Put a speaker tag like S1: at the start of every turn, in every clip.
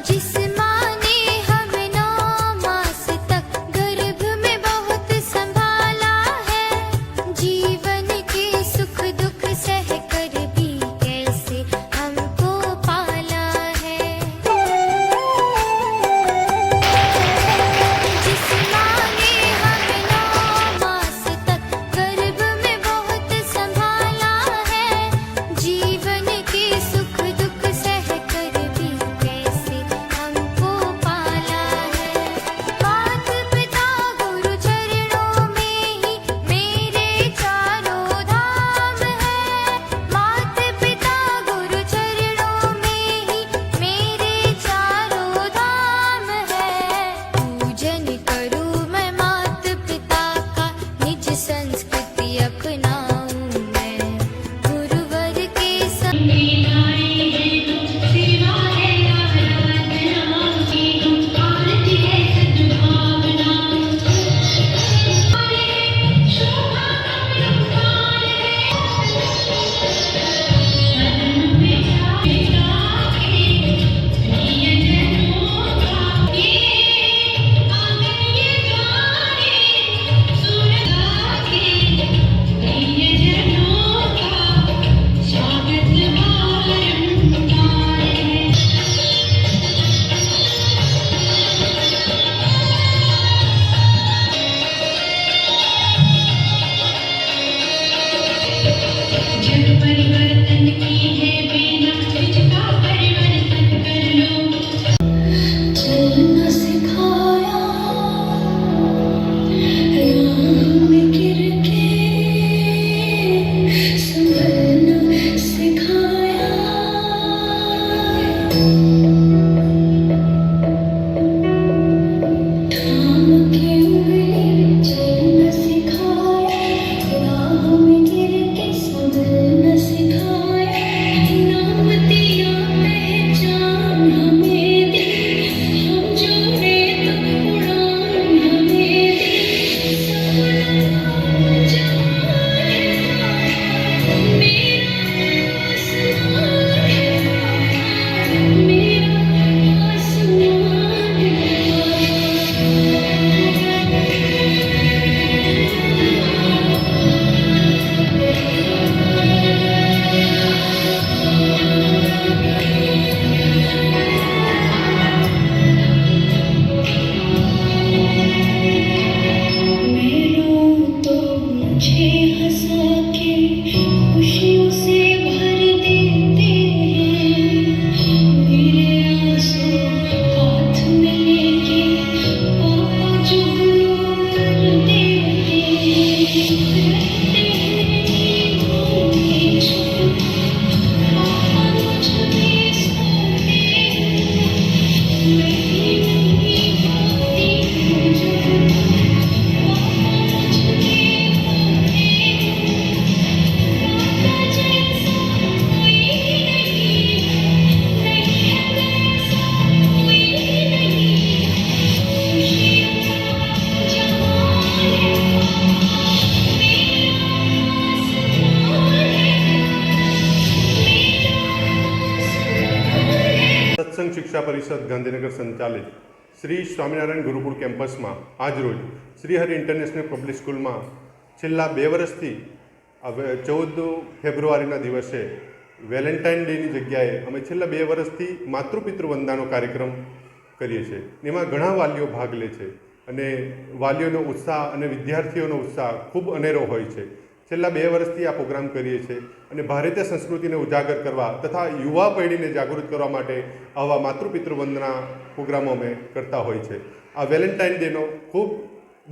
S1: जिस સત્સંગ શિક્ષા પરિષદ ગાંધીનગર સંચાલિત શ્રી સ્વામિનારાયણ ગુરુકુળ કેમ્પસમાં આજરોજ શ્રીહરિ ઇન્ટરનેશનલ પબ્લિક સ્કૂલમાં છેલ્લા 2 વર્ષથી 14 ફેબ્રુઆરીના દિવસે વેલેન્ટાઇન ડેની જગ્યાએ અમે છેલ્લા 2 વર્ષથી માતૃપિતૃ વંદનાનો કાર્યક્રમ કરીએ છીએ. એમાં ઘણા વાલીઓ ભાગ લે છે અને વાલીઓનો ઉત્સાહ અને વિદ્યાર્થીઓનો ઉત્સાહ ખૂબ અનેરો હોય છે. છેલ્લા 2 વર્ષથી આ પ્રોગ્રામ કરીએ છીએ અને ભારતીય સંસ્કૃતિને ઉજાગર કરવા તથા યુવા પેઢીને જાગૃત કરવા માટે આવા માતૃપિતૃ વંદના પ્રોગ્રામો અમે કરતા હોય છે. આ વેલેન્ટાઇન ડેનો ખૂબ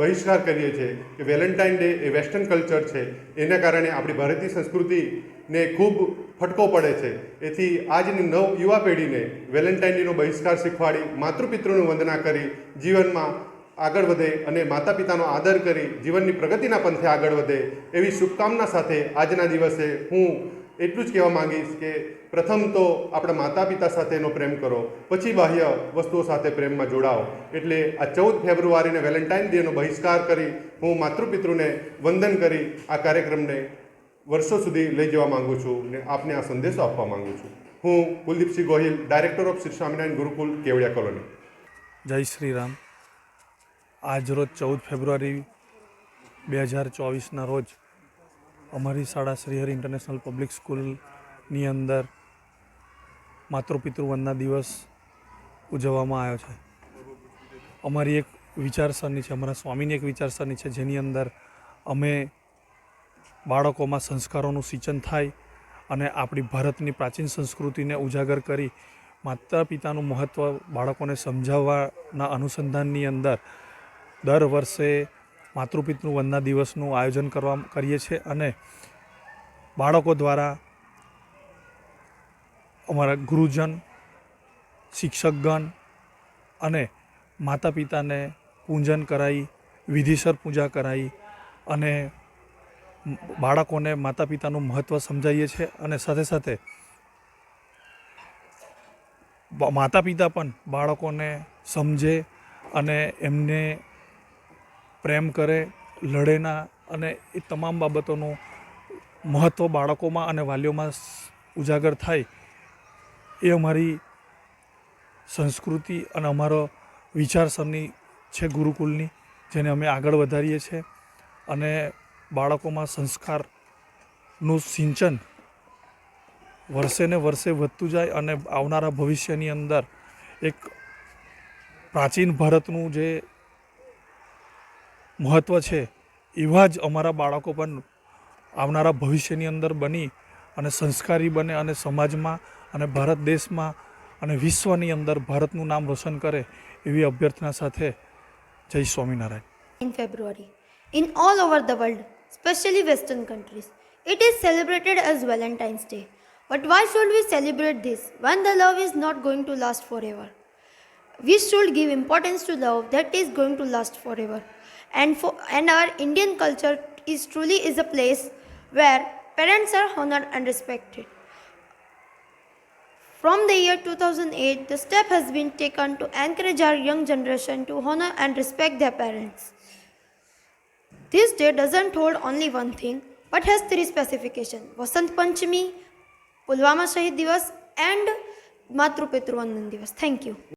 S1: બહિષ્કાર કરીએ છીએ કે વેલેન્ટાઇન ડે એ વેસ્ટર્ન કલ્ચર છે, એના કારણે આપણી ભારતીય સંસ્કૃતિને ખૂબ ફટકો પડે છે. એથી આજની યુવા પેઢીને વેલેન્ટાઇન ડેનો બહિષ્કાર શીખવાડી માતૃપિતૃની વંદના કરી જીવનમાં આગળ વધે અને માતા પિતાનો આદર કરી જીવનની પ્રગતિના પંથે આગળ વધે એવી શુભકામના સાથે આજના દિવસે હું એટલું જ કહેવા માંગીશ કે પ્રથમ તો આપણા માતા પિતા સાથેનો પ્રેમ કરો, પછી બાહ્ય વસ્તુઓ સાથે પ્રેમમાં જોડાઓ. એટલે આ 14 ફેબ્રુઆરીને વેલેન્ટાઇન ડેનો બહિષ્કાર કરી હું માતૃપિતૃને વંદન કરી આ કાર્યક્રમને વર્ષો સુધી લઈ જવા માગું છું ને આપને આ સંદેશો આપવા માગું છું. હું Kuldeepsinh Gohil, director of Shri Swaminarayan Gurukul, Kevadia colony.
S2: જય શ્રી રામ. આજરોજ 14 ફેબ્રુઆરી 2024ના રોજ અમારી શાળા શ્રીહરિ ઇન્ટરનેશનલ પબ્લિક સ્કૂલની અંદર માતૃપિતૃ વંદના દિવસ ઉજવવામાં આવ્યો છે. અમારી એક વિચારસરણી છે, અમારા સ્વામીની એક વિચારસરણી છે, જેની અંદર અમે બાળકોમાં સંસ્કારોનું સિંચન થાય અને આપણી ભારતની પ્રાચીન સંસ્કૃતિને ઉજાગર કરી માતા પિતાનું મહત્ત્વ બાળકોને સમજાવવાના અનુસંધાનની અંદર દર વર્ષે માતૃપિતૃ વંદના દિવસનું આયોજન કરીએ છીએ અને બાળકો દ્વારા અમારા ગુરુજન, શિક્ષકગણ અને માતા પિતાને પૂજન કરાવી, વિધિસર પૂજા કરાવી અને બાળકોને માતા પિતાનું મહત્ત્વ સમજાવીએ છીએ. અને સાથે સાથે માતા પિતા પણ બાળકોને સમજે અને એમને પ્રેમ કરે, લડેના અને એ તમામ બાબતોનું મહત્ત્વ બાળકોમાં અને વાલીઓમાં ઉજાગર થાય એ અમારી સંસ્કૃતિ અને અમારો વિચારસરણી છે ગુરુકુલની, જેને અમે આગળ વધારીએ છીએ અને બાળકોમાં સંસ્કારનું સિંચન વર્ષે ને વર્ષે વધતું જાય અને આવનારા ભવિષ્યની અંદર એક પ્રાચીન ભારતનું જે મહત્ત્વ છે એવા જ અમારા બાળકો પણ આવનારા ભવિષ્યની અંદર બની અને સંસ્કારી બને અને સમાજમાં અને ભારત દેશમાં અને વિશ્વની અંદર ભારતનું નામ રોશન કરે એવી અભ્યર્થના સાથે જય Swaminarayan.
S3: In February, in all over the world, especially Western countries, it is celebrated as Valentine's Day. But why should we celebrate this when the love is not going to last forever? We should give importance to love that is going to last forever. And our Indian culture truly is a place where parents are honored and respected. From the year 2008, the step has been taken to encourage our young generation to honor and respect their parents. This day doesn't hold only one thing, but has 3 specifications: Vasant Panchami, Pulwama Shahid Divas, and Matru Pitru Vandan Divas. Thank you.